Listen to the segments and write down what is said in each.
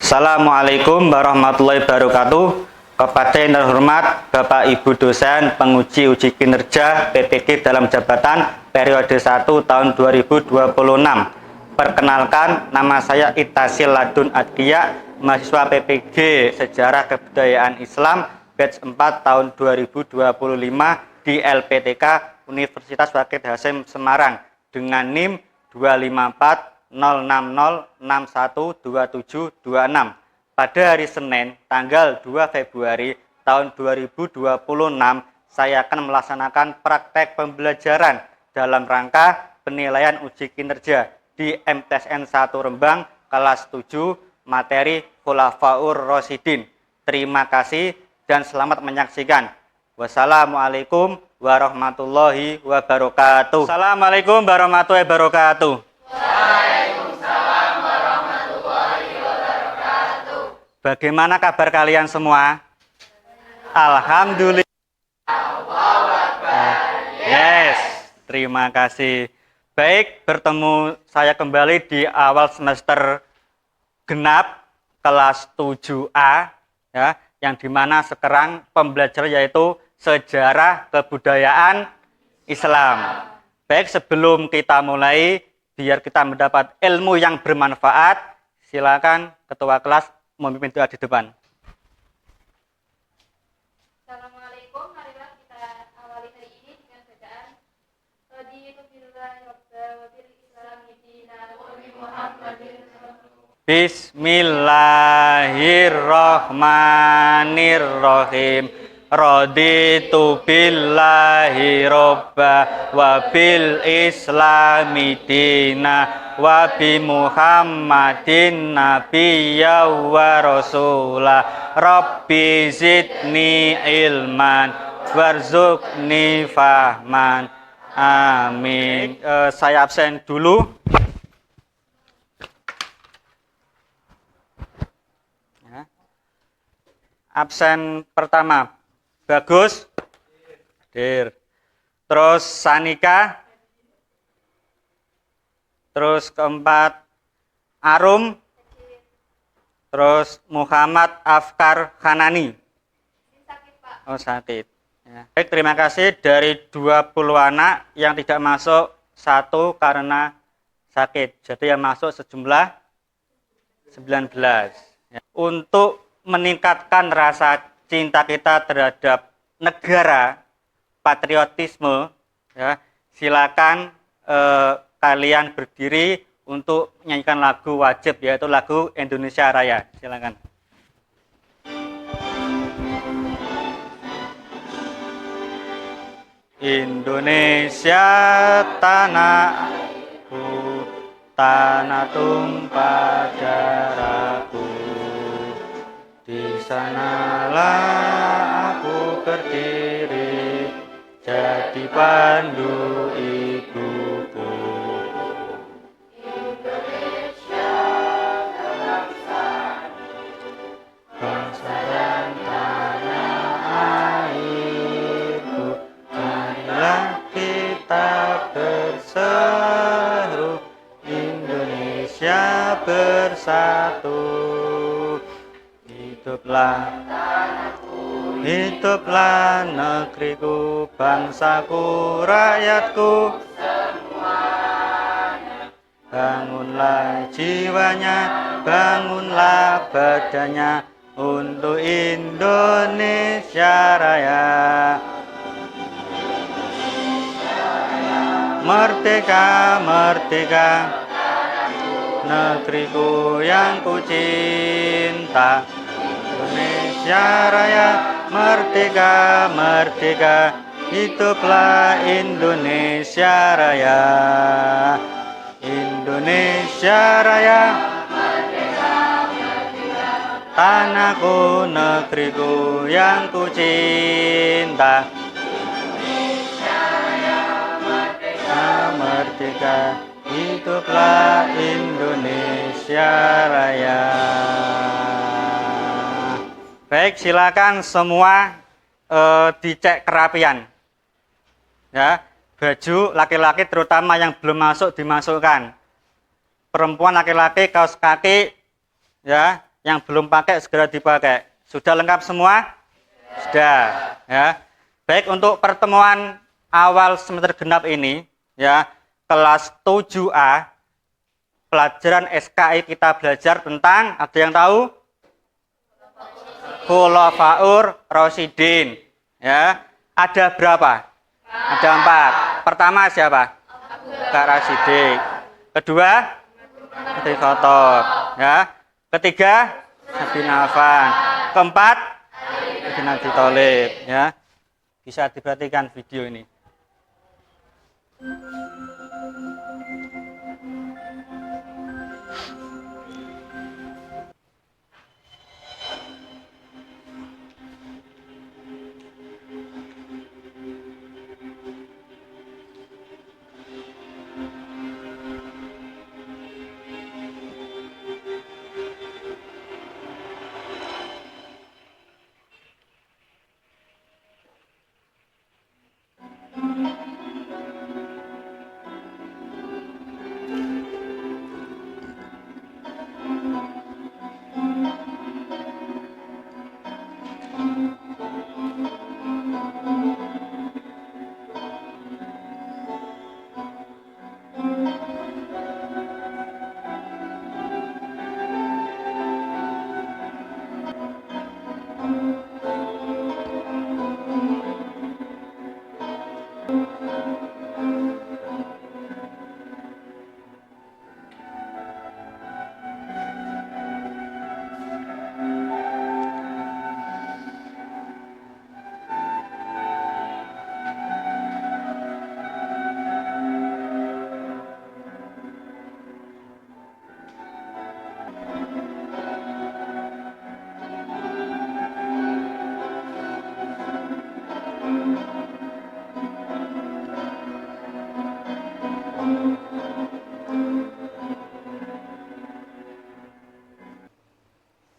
Assalamualaikum warahmatullahi wabarakatuh. Kepada yang terhormat Bapak Ibu dosen penguji uji kinerja PPG dalam jabatan periode 1 tahun 2026. Perkenalkan, nama saya Itasil Ladun Adkia, mahasiswa PPG Sejarah Kebudayaan Islam batch 4 tahun 2025 di LPTK Universitas Wahid Hasyim Semarang dengan NIM 254 060612726. Pada hari Senin tanggal 2 Februari tahun 2026 saya akan melaksanakan praktek pembelajaran dalam rangka penilaian uji kinerja di MTSN 1 Rembang kelas 7 materi Khulafaur Rasyidin. Terima kasih dan selamat menyaksikan. Wassalamualaikum warahmatullahi wabarakatuh. Assalamualaikum warahmatullahi wabarakatuh. Waalaikumsalam warahmatullahi wabarakatuh. Bagaimana kabar kalian semua? Alhamdulillah. Yes, terima kasih. Baik, bertemu saya kembali di awal semester genap kelas 7A ya, yang dimana sekarang pembelajaran yaitu sejarah kebudayaan Islam. Baik, sebelum kita mulai, biar kita mendapat ilmu yang bermanfaat, silakan ketua kelas memimpin doa di depan. Assalamualaikum, marilah kita awali hari ini dengan bacaan Raditu billahi rabba wa bil islami dina wa bi Muhammadin Bismillahirrahmanirrahim. Raditu billahi robba wa bil islami dina wa bi Muhammadin nabiyya wa rasulah. Rabbi zidni ilman warzuqni fahman. Amin. Saya absen dulu. Absen pertama Bagus, hadir. Terus Sanika, terus keempat Arum, terus Muhammad Afkar Khanani. sakit, Pak. Oh, sakit. Ya. Baik, terima kasih. Dari 20 anak yang tidak masuk, 1 karena sakit. Jadi yang masuk sejumlah 19. Ya. Untuk meningkatkan rasa cinta kita terhadap negara, patriotisme, ya, silakan kalian berdiri untuk menyanyikan lagu wajib, yaitu lagu Indonesia Raya. Silakan. Indonesia tanahku, tanah tumpah darahku. Di sanalah aku berdiri, jadi pandu ibuku. Indonesia bangsa, Bangsa dan tanah airku, marilah kita berseru, Indonesia bersatu. Hiduplah negeriku, bangsaku, rakyatku semuanya. Bangunlah jiwanya, bangunlah badannya untuk Indonesia Raya. Merdeka, merdeka, negeriku yang ku cinta. Indonesia Raya, merdeka, merdeka, hiduplah Indonesia Raya. Indonesia Raya, merdeka, merdeka, tanahku, negeriku yang ku cinta. Indonesia Raya, merdeka, merdeka, hiduplah Indonesia Raya. Baik, silakan semua dicek kerapian. Ya, baju laki-laki terutama yang belum masuk dimasukkan. Perempuan laki-laki kaos kaki ya Yang belum pakai segera dipakai. Sudah lengkap semua? Sudah, ya. Baik, untuk pertemuan awal semester genap ini, ya, kelas 7A, pelajaran SKI kita belajar tentang, ada yang tahu? Khulafaur Rasyidin, ya. Ada berapa? Ada 4. Pertama siapa? Kak Rasyidin. Kedua, Abu Khattab, ya. Ketiga, Sayyidina Affan. Keempat, Sayyidina Abi Thalib, ya. Bisa diperhatikan video ini.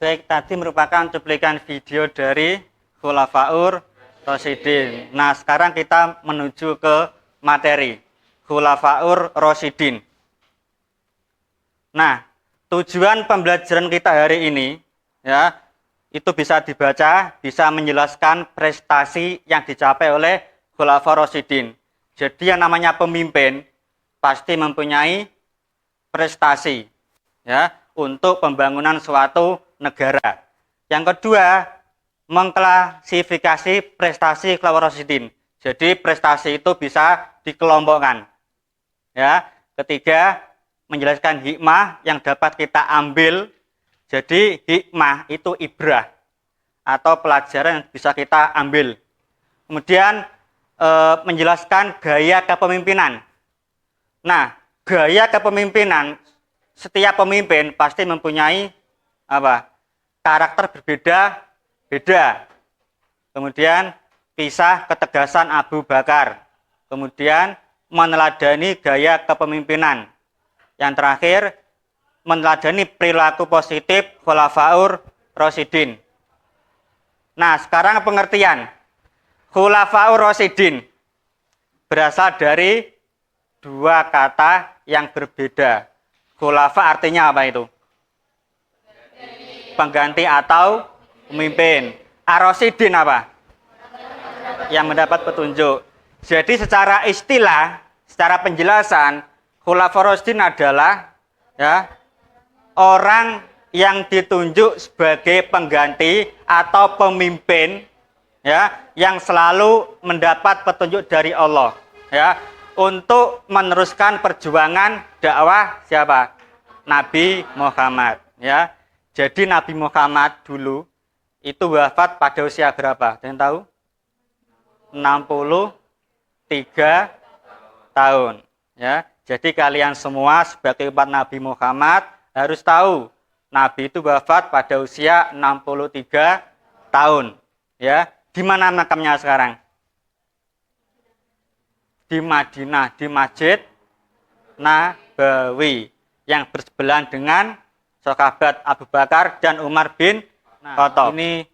Baik, tadi merupakan cuplikan video dari Khulafaur Rasyidin. Nah, sekarang kita menuju ke materi Khulafaur Rasyidin. Nah, tujuan pembelajaran kita hari ini, ya, itu bisa dibaca, bisa menjelaskan prestasi yang dicapai oleh Khulafaur Rasyidin. Jadi yang namanya pemimpin pasti mempunyai prestasi, ya, untuk pembangunan suatu negara. Yang kedua, mengklasifikasi prestasi Khulafaur Rasyidin. Jadi prestasi itu bisa dikelompokkan. Ya, ketiga, menjelaskan hikmah yang dapat kita ambil. Jadi hikmah itu ibrah atau pelajaran yang bisa kita ambil. Kemudian menjelaskan gaya kepemimpinan. Nah, gaya kepemimpinan, setiap pemimpin pasti mempunyai apa? Karakter berbeda-beda. Kemudian kisah ketegasan Abu Bakar. Kemudian meneladani gaya kepemimpinan. Yang terakhir, meneladani perilaku positif Khulafaur Rasyidin. Nah, sekarang pengertian. Khulafaur Rasyidin berasal dari dua kata yang berbeda. Khulafa artinya apa itu? Pengganti atau pemimpin. Ar-Rasyidin apa? Yang mendapat petunjuk. Jadi secara istilah, secara penjelasan, Khulafaur Rasyidin adalah, ya, orang yang ditunjuk sebagai pengganti atau pemimpin, ya, yang selalu mendapat petunjuk dari Allah, ya, untuk meneruskan perjuangan dakwah siapa? Nabi Muhammad, ya. Jadi Nabi Muhammad dulu itu wafat pada usia berapa? Ada yang tahu? 63 tahun, ya. Jadi kalian semua sebagai umat Nabi Muhammad harus tahu Nabi itu wafat pada usia 63 tahun, ya. Di mana makamnya sekarang? Di Madinah, di Masjid Nabawi yang bersebelahan dengan sahabat Abu Bakar dan Umar bin Khattab. Ini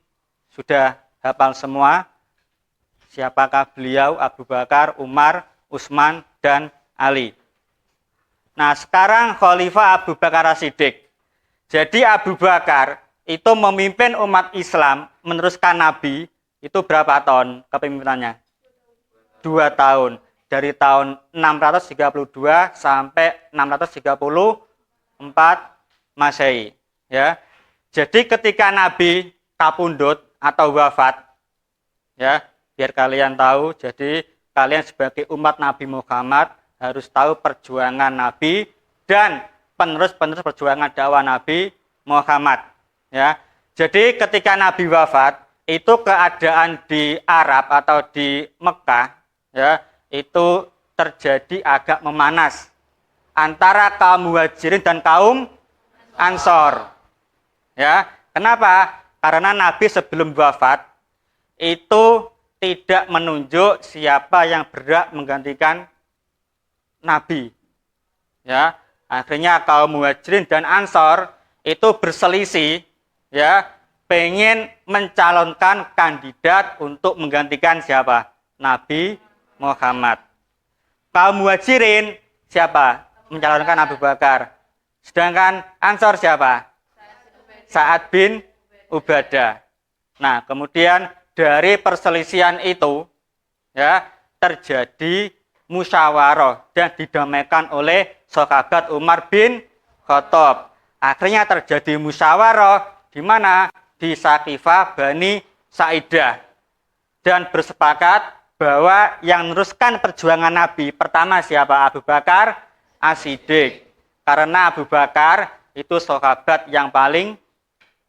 sudah hafal semua siapakah beliau, Abu Bakar, Umar, Utsman, dan Ali. Nah, sekarang Khalifah Abu Bakar As-Siddiq. Jadi Abu Bakar itu memimpin umat Islam, meneruskan Nabi, itu berapa tahun kepemimpinannya? 2 tahun. Dari tahun 632 sampai 634 Masehi. Ya. Jadi ketika Nabi kapundhut atau wafat, ya, biar kalian tahu, jadi kalian sebagai umat Nabi Muhammad harus tahu perjuangan Nabi dan penerus-penerus perjuangan dakwah Nabi Muhammad. Ya. Jadi ketika Nabi wafat, itu keadaan di Arab atau di Mekah, ya, itu terjadi agak memanas antara kaum Muhajirin dan kaum Ansor. Ya, kenapa? Karena Nabi sebelum wafat itu tidak menunjuk siapa yang berhak menggantikan Nabi. Ya, akhirnya kaum Muhajirin dan Ansor itu berselisih, ya, pengen mencalonkan kandidat untuk menggantikan siapa? Nabi Muhammad. Kaum Muhajirin siapa? Mencalonkan Abu Bakar. Sedangkan Ansor siapa? Sa'ad bin Ubadah. Nah, kemudian dari perselisihan itu, ya, terjadi musyawarah dan didamaikan oleh sahabat Umar bin Khattab. Akhirnya terjadi musyawarah di mana? Di Saqifah Bani Sa'idah. Dan bersepakat bahwa yang meneruskan perjuangan Nabi pertama siapa? Abu Bakar As-Siddiq. Karena Abu Bakar itu sahabat yang paling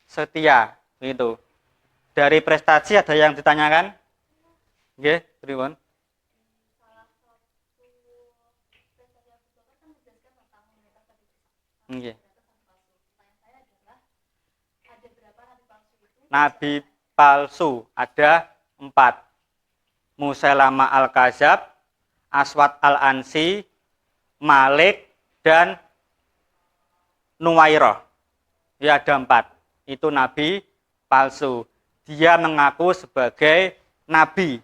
setia, gitu. Dari prestasi ada yang ditanyakan? Nggih, pripun? Nggih. Nabi palsu ada 4. Musailamah al-Kadzab, Aswad al-Ansi, Malik, dan Nuwairah. Ya, ada 4. Itu nabi palsu. Dia mengaku sebagai nabi.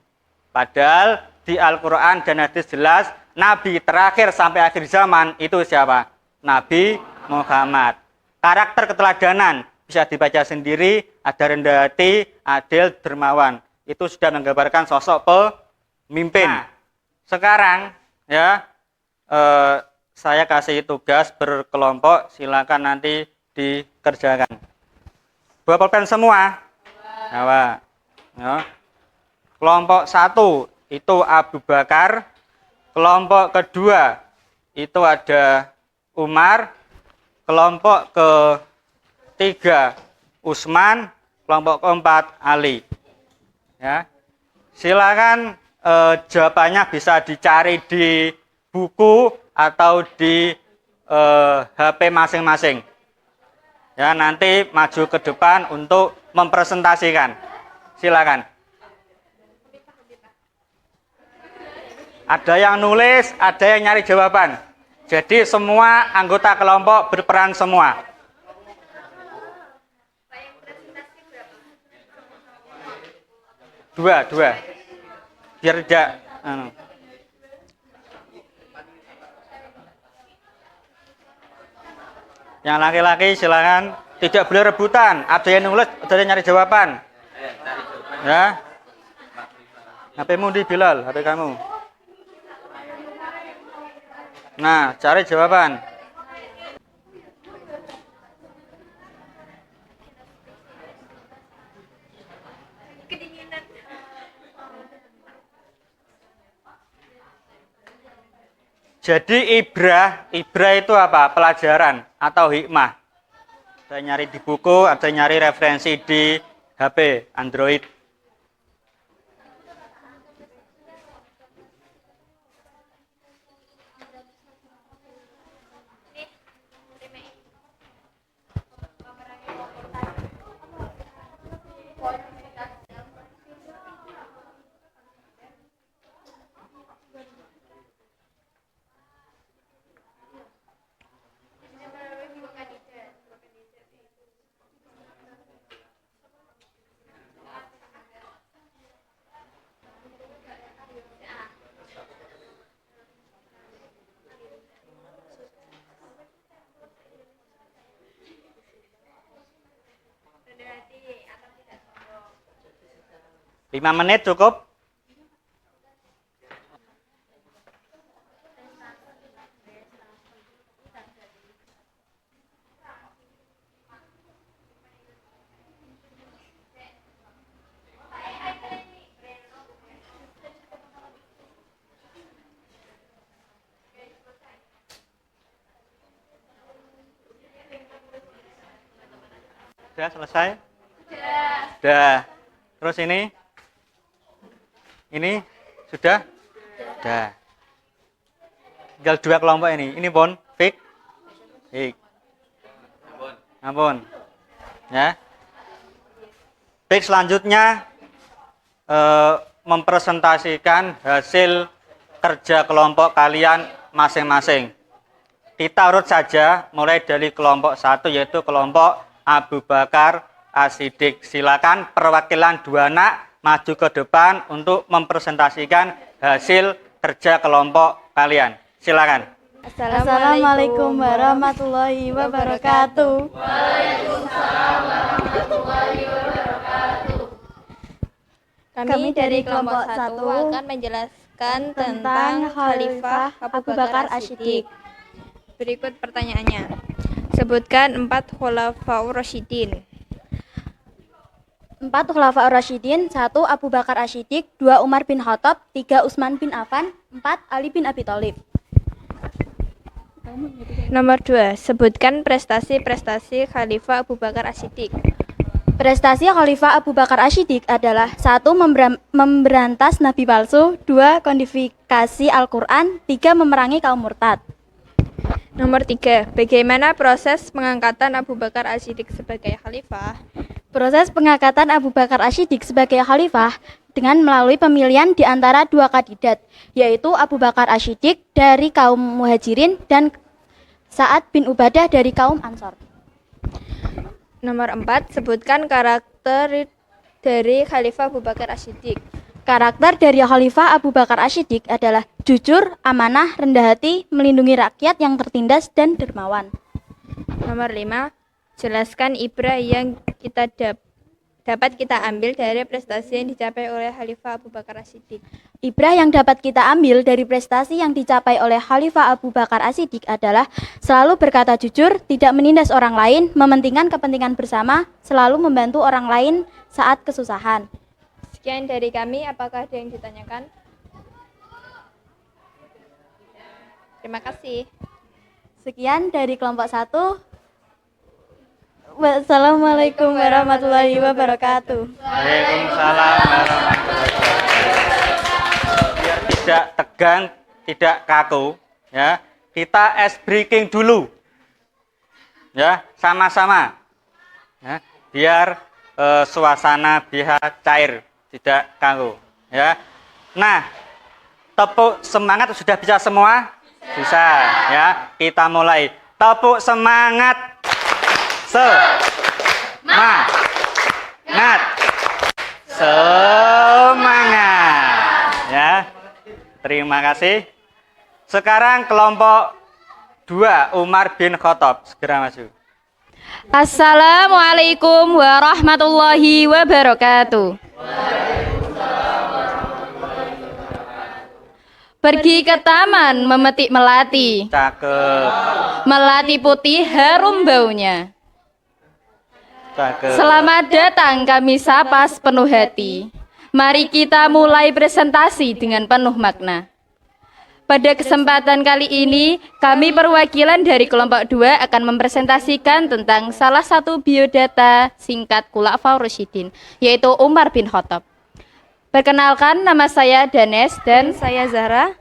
Padahal di Al-Quran dan hadis jelas, nabi terakhir sampai akhir zaman itu siapa? Nabi Muhammad. Karakter keteladanan bisa dibaca sendiri, ada rendah hati, adil, dermawan. Itu sudah menggambarkan sosok pemimpin. Nah, sekarang ya saya kasih tugas berkelompok, silakan nanti dikerjakan. Bawa pulpen semua. Ya. Kelompok 1 itu Abu Bakar. Kelompok kedua itu ada Umar. Kelompok ketiga Utsman. Kelompok keempat Ali. Ya. Silakan jawabannya bisa dicari di buku atau di HP masing-masing. Ya, nanti maju ke depan untuk mempresentasikan. Silakan. Ada yang nulis, ada yang nyari jawaban. Jadi semua anggota kelompok berperan semua. Dua. Biar tidak. Yang laki-laki silakan, tidak boleh rebutan. Ada yang nulis, ada yang nyari jawaban. Ya. HP-mu di Bilal, HP kamu. Nah, cari jawaban. Jadi ibrah itu apa? Pelajaran atau hikmah. Ada nyari di buku, ada nyari referensi di HP Android. 5 menit cukup? Sudah selesai? Sudah. Terus ini? Ini sudah? Sudah. Tinggal 2 kelompok ini. Ini pun fik. Fik. Ampun. Ya. Fik selanjutnya mempresentasikan hasil kerja kelompok kalian masing-masing. Kita urut saja mulai dari kelompok 1 yaitu kelompok Abu Bakar As-Siddiq. Silakan perwakilan 2 anak maju ke depan untuk mempresentasikan hasil kerja kelompok kalian. Silakan. Assalamualaikum warahmatullahi wabarakatuh. Waalaikumsalam warahmatullahi wabarakatuh. Kami dari kelompok 1 akan menjelaskan tentang Khalifah Abu Bakar As-Siddiq. Berikut pertanyaannya. Sebutkan 4 khulafaur rasyidin. 4 Khulafaur Rasyidin. 1 Abu Bakar As-Siddiq, 2 Umar bin Khattab, 3 Utsman bin Affan, 4 Ali bin Abi Thalib. Nomor 2. Sebutkan prestasi-prestasi Khalifah Abu Bakar As-Siddiq. Prestasi Khalifah Abu Bakar As-Siddiq adalah 1 memberantas nabi palsu, 2 kodifikasi Al-Qur'an, 3 memerangi kaum murtad. Nomor 3. Bagaimana proses pengangkatan Abu Bakar As-Siddiq sebagai khalifah? Proses pengangkatan Abu Bakar As-Siddiq sebagai khalifah dengan melalui pemilihan di antara 2 kandidat, yaitu Abu Bakar As-Siddiq dari kaum Muhajirin dan Sa'ad bin Ubadah dari kaum Ansor. Nomor 4. Sebutkan karakter dari Khalifah Abu Bakar As-Siddiq. Karakter dari Khalifah Abu Bakar As-Siddiq adalah jujur, amanah, rendah hati, melindungi rakyat yang tertindas, dan dermawan. Nomor 5. Jelaskan ibrah yang dapat kita ambil dari prestasi yang dicapai oleh Khalifah Abu Bakar As-Siddiq. Ibrah yang dapat kita ambil dari prestasi yang dicapai oleh Khalifah Abu Bakar As-Siddiq adalah selalu berkata jujur, tidak menindas orang lain, mementingkan kepentingan bersama, selalu membantu orang lain saat kesusahan. Sekian dari kami, apakah ada yang ditanyakan? Terima kasih. Sekian dari kelompok 1. Wassalamualaikum warahmatullahi wabarakatuh. Waalaikumsalam warahmatullahi wabarakatuh. Biar tidak tegang, tidak kaku, ya. Kita ice breaking dulu. Ya, sama-sama. Ya, biar suasana biar cair, tidak kaku, ya. Nah, tepuk semangat sudah bisa semua? Bisa, ya. Kita mulai. Tepuk semangat. Semangat. Semangat. Ya. Terima kasih. Sekarang kelompok 2 Umar bin Khattab, segera maju. Assalamualaikum warahmatullahi wabarakatuh. Pergi ke taman memetik melati. Cakep. Melati putih harum baunya. Cakep. Selamat datang kami sapa sepenuh hati. Mari kita mulai presentasi dengan penuh makna. Pada kesempatan kali ini, kami perwakilan dari kelompok 2 akan mempresentasikan tentang salah satu biodata singkat Khulafaur Rasyidin, yaitu Umar bin Khattab. Perkenalkan, nama saya Danes dan Saya Zahra.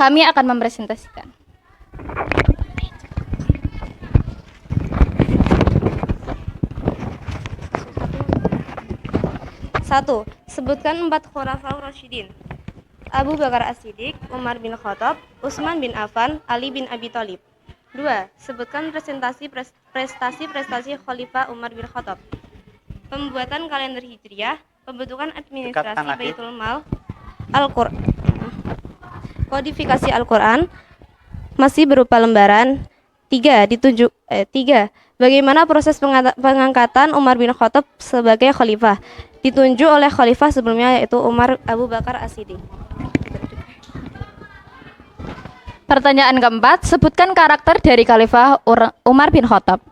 kami akan mempresentasikan. 1. Sebutkan 4 Khulafaur Rasyidin. Abu Bakar As-Siddiq, Umar bin Khattab, Utsman bin Affan, Ali bin Abi Thalib. 2. Sebutkan prestasi-prestasi Khalifah Umar bin Khattab. Pembuatan kalender Hijriah, pembentukan administrasi Dekatkan lagi. Baitul Mal, Al-Qur'an, kodifikasi Al-Qur'an, masih berupa lembaran. 3. Bagaimana proses pengangkatan Umar bin Khattab sebagai khalifah. ditunjuk oleh khalifah sebelumnya yaitu Umar Abu Bakar As-Siddiq. Pertanyaan keempat, sebutkan karakter dari Khalifah Umar bin Khattab.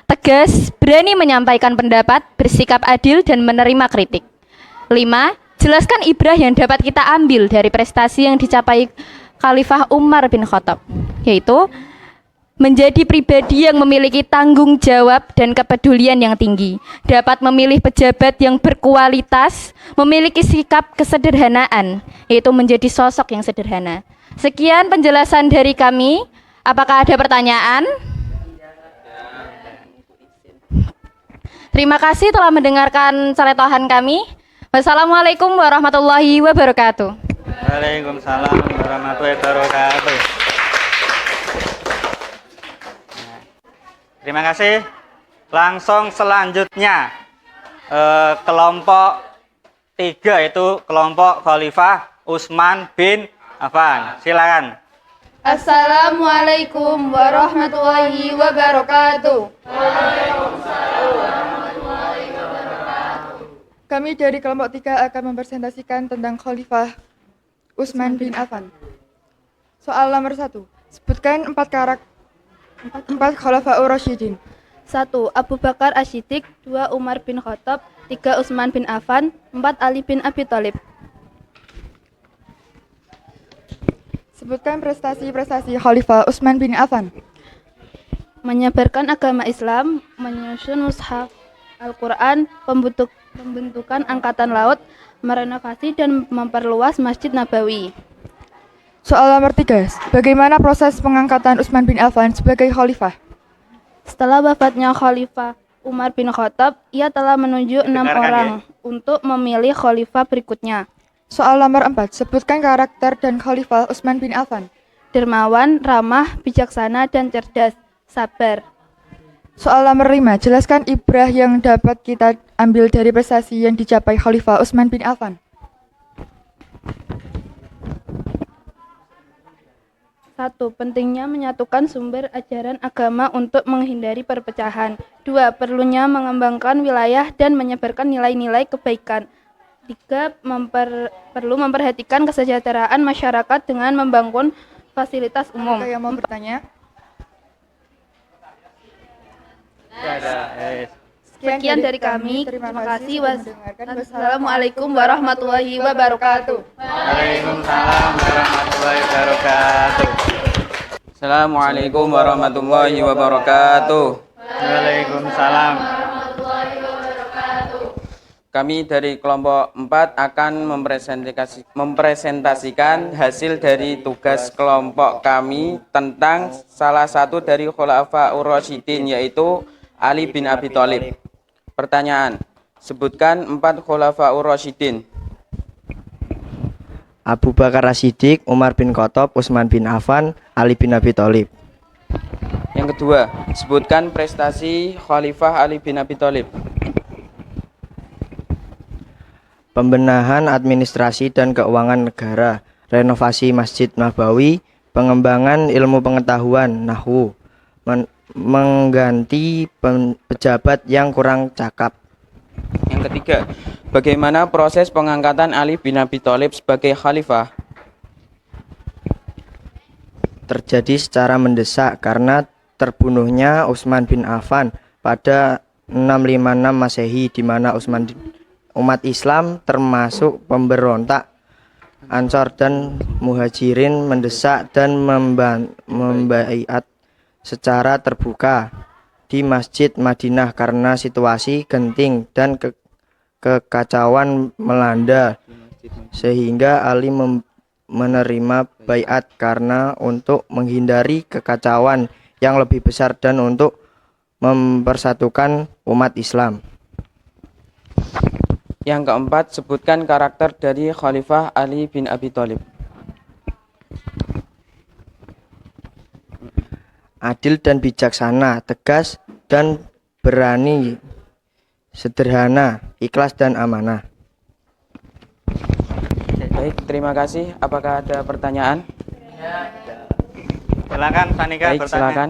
Tegas, berani menyampaikan pendapat, bersikap adil, dan menerima kritik. 5. Jelaskan ibrah yang dapat kita ambil dari prestasi yang dicapai Khalifah Umar bin Khattab, yaitu menjadi pribadi yang memiliki tanggung jawab dan kepedulian yang tinggi, dapat memilih pejabat yang berkualitas, memiliki sikap kesederhanaan, yaitu menjadi sosok yang sederhana. Sekian penjelasan dari kami. Apakah ada pertanyaan? Terima kasih telah mendengarkan celetohan kami. Wassalamualaikum warahmatullahi wabarakatuh. Waalaikumsalam warahmatullahi wabarakatuh. Terima kasih. Langsung selanjutnya kelompok 3 itu kelompok Khalifah Utsman bin Affan. Silakan. Assalamualaikum warahmatullahi wabarakatuh. Kami dari kelompok 3 akan mempresentasikan tentang Khalifah Utsman bin Affan. Soal nomor 1. Sebutkan 4 Khulafaur Rasyidin. 1. Abu Bakar As-Siddiq, 2. Umar bin Khattab, 3. Utsman bin Affan, 4. Ali bin Abi Thalib. Sebutkan prestasi-prestasi Khalifah Utsman bin Affan. Menyebarkan agama Islam, menyusun mushaf Al-Quran, pembentukan angkatan laut, merenovasi dan memperluas Masjid Nabawi. Soal nomor 3. Bagaimana proses pengangkatan Utsman bin Affan sebagai khalifah? Setelah wafatnya Khalifah Umar bin Khattab, ia telah menunjuk 6 orang untuk memilih khalifah berikutnya. Soal nomor 4. Sebutkan karakter dan khalifah Utsman bin Affan. Dermawan, ramah, bijaksana, dan cerdas, sabar. Soal nomor 5. Jelaskan ibrah yang dapat kita ambil dari prestasi yang dicapai Khalifah Utsman bin Affan. 1. Pentingnya menyatukan sumber ajaran agama untuk menghindari perpecahan. 2. Perlunya mengembangkan wilayah dan menyebarkan nilai-nilai kebaikan. 3. Perlu memperhatikan kesejahteraan masyarakat dengan membangun fasilitas umum. Ada yang mau bertanya? Sekian dari kami. Terima kasih. Wassalamualaikum. Wassalamualaikum warahmatullahi wabarakatuh. Waalaikumsalam warahmatullahi wabarakatuh. Assalamualaikum warahmatullahi wabarakatuh. Waalaikumsalam. Kami dari kelompok 4 akan mempresentasikan hasil dari tugas kelompok kami tentang salah satu dari Khulafaur Rasyidin, yaitu Ali bin Abi Thalib. Pertanyaan, sebutkan 4 Khulafaur Rasyidin. Abu Bakar As-Siddiq, Umar bin Khattab, Utsman bin Affan, Ali bin Abi Thalib. Yang kedua, sebutkan prestasi Khalifah Ali bin Abi Thalib. Pembenahan administrasi dan keuangan negara, renovasi Masjid Nabawi, pengembangan ilmu pengetahuan nahwu, mengganti pejabat yang kurang cakap. Yang ketiga, bagaimana proses pengangkatan Ali bin Abi Thalib sebagai khalifah? Terjadi secara mendesak karena terbunuhnya Utsman bin Affan pada 656 Masehi, di mana umat Islam termasuk pemberontak Ansor dan Muhajirin mendesak dan membaiat secara terbuka di Masjid Madinah karena situasi genting dan kekacauan melanda, sehingga Ali menerima baiat karena untuk menghindari kekacauan yang lebih besar dan untuk mempersatukan umat Islam. Yang keempat, sebutkan karakter dari Khalifah Ali bin Abi Thalib. Adil dan bijaksana, tegas dan berani, sederhana, ikhlas dan amanah. Baik, terima kasih. Apakah ada pertanyaan? Silakan Sanika Baik, bertanya. silakan.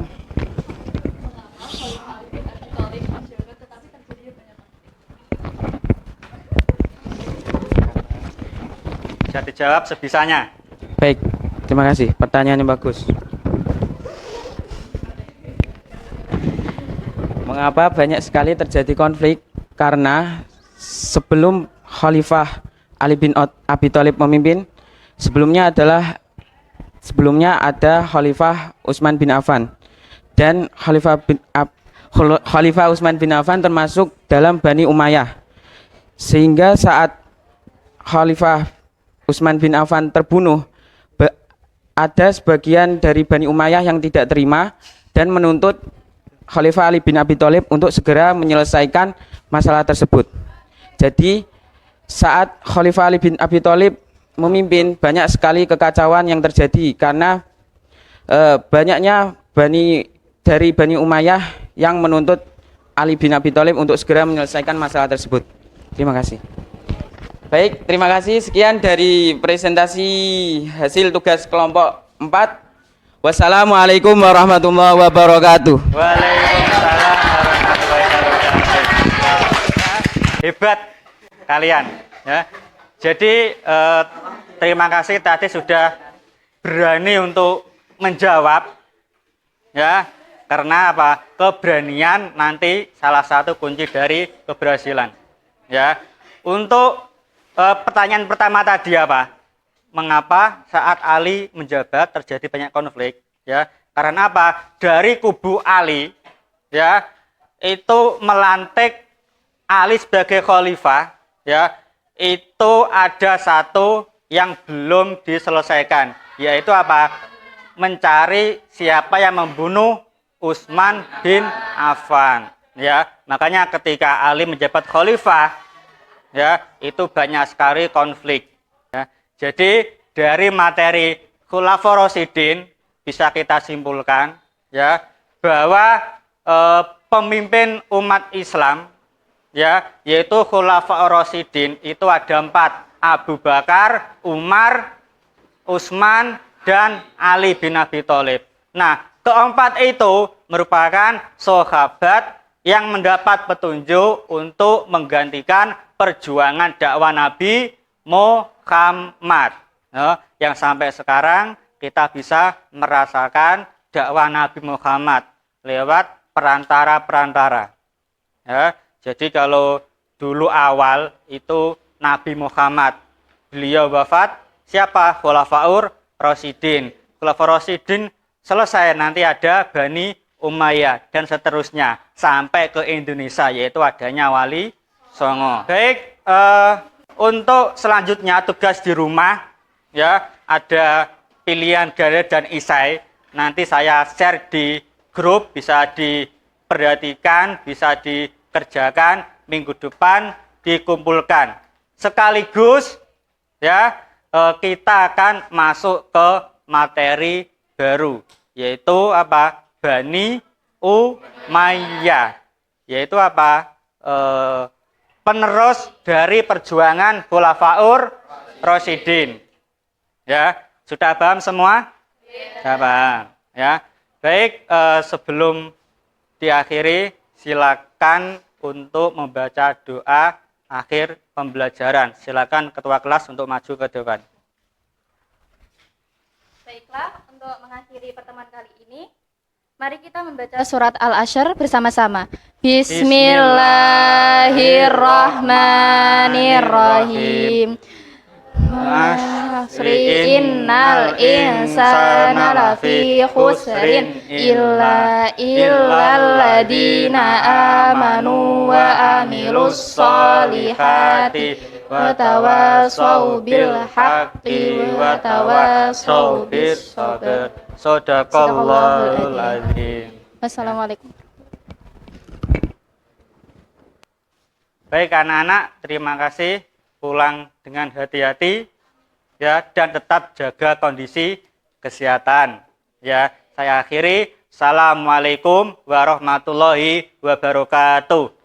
Bisa dijawab sebisanya. Baik, terima kasih. Pertanyaannya bagus. Mengapa banyak sekali terjadi konflik? Karena sebelum Khalifah Ali bin Abi Thalib memimpin, sebelumnya ada Khalifah Utsman bin Affan. Dan Khalifah Utsman bin Affan termasuk dalam Bani Umayyah. Sehingga saat Khalifah Utsman bin Affan terbunuh, ada sebagian dari Bani Umayyah yang tidak terima dan menuntut Khalifah Ali bin Abi Thalib untuk segera menyelesaikan masalah tersebut. Jadi saat Khalifah Ali bin Abi Thalib memimpin, banyak sekali kekacauan yang terjadi karena banyaknya dari Bani Umayyah yang menuntut Ali bin Abi Thalib untuk segera menyelesaikan masalah tersebut. Terima kasih. Baik, terima kasih. Sekian dari presentasi hasil tugas kelompok 4. Wassalamualaikum warahmatullahi wabarakatuh. Waalaikumsalam warahmatullahi wabarakatuh. Hebat kalian, ya. Jadi terima kasih tadi sudah berani untuk menjawab, ya. Karena apa? Keberanian nanti salah satu kunci dari keberhasilan, ya. Untuk pertanyaan pertama tadi apa? Mengapa saat Ali menjabat terjadi banyak konflik? Ya, karena apa? Dari kubu Ali, ya, itu melantik Ali sebagai khalifah, ya, itu ada satu yang belum diselesaikan, yaitu apa? Mencari siapa yang membunuh Utsman bin Affan. Ya, makanya ketika Ali menjabat khalifah, ya, itu banyak sekali konflik. Ya. Jadi dari materi Khulafaur Rasyidin bisa kita simpulkan, ya, bahwa pemimpin umat Islam, ya, yaitu Khulafaur Rasyidin itu ada 4: Abu Bakar, Umar, Utsman, dan Ali bin Abi Thalib. Nah, keempat itu merupakan sahabat yang mendapat petunjuk untuk menggantikan perjuangan dakwah Nabi Muhammad, ya, yang sampai sekarang kita bisa merasakan dakwah Nabi Muhammad lewat perantara-perantara. Ya, jadi kalau dulu awal itu Nabi Muhammad, beliau wafat, siapa? Khulafaur Rasyidin. Khulafaur Rasyidin selesai, nanti ada Bani Umayyah dan seterusnya sampai ke Indonesia, yaitu adanya Wali Songo. Baik, untuk selanjutnya tugas di rumah, ya, ada pilihan Galer dan Isai. Nanti saya share di grup, bisa diperhatikan, bisa dikerjakan, minggu depan dikumpulkan. Sekaligus, ya, kita akan masuk ke materi baru, yaitu apa? Bani Umayyah, yaitu apa? Penerus dari perjuangan Khulafaur Rasyidin. Ya, sudah paham semua? Ya, paham. Ya. Baik, sebelum diakhiri silakan untuk membaca doa akhir pembelajaran. Silakan ketua kelas untuk maju ke depan. Baiklah, untuk mengakhiri pertemuan kali ini, mari kita membaca surat Al-Asyr bersama-sama. Bismillahirrahmanirrahim. Asri innal insana lafi khusrin illa ladina amanu wa amilus solihati wa tawassaw bil haqqi wa tawassaw bis sabr. Shadaqallahul azim. Wassalamualaikum. Baik anak-anak, terima kasih. Pulang dengan hati-hati, ya, dan tetap jaga kondisi kesehatan. Ya, saya akhiri. Assalamualaikum warahmatullahi wabarakatuh.